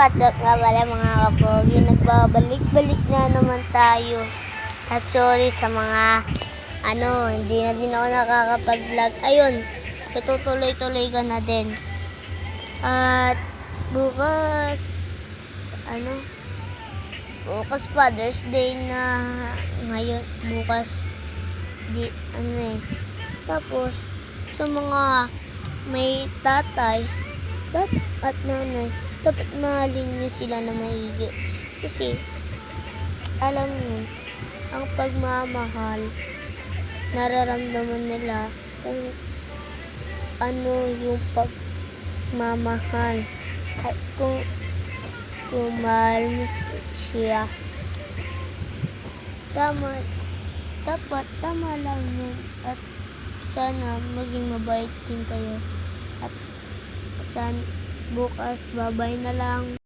What's up nga pala mga kapogi, nagbabalik-balik na naman tayo. At sorry sa mga hindi na din ako nakakapag-vlog. Ayun, tutuloy-tuloy ka na din. At bukas bukas Father's Day na ngayon, bukas tapos sa mga may tatay at nanay, dapat mahalin niyo sila na maigi. Kasi, alam niyo, ang pagmamahal, nararamdaman nila kung ano yung pagmamahal. At kung mahal mo siya, dapat tama lang yun. At sana maging mabait din kayo. At bukas, babay na lang.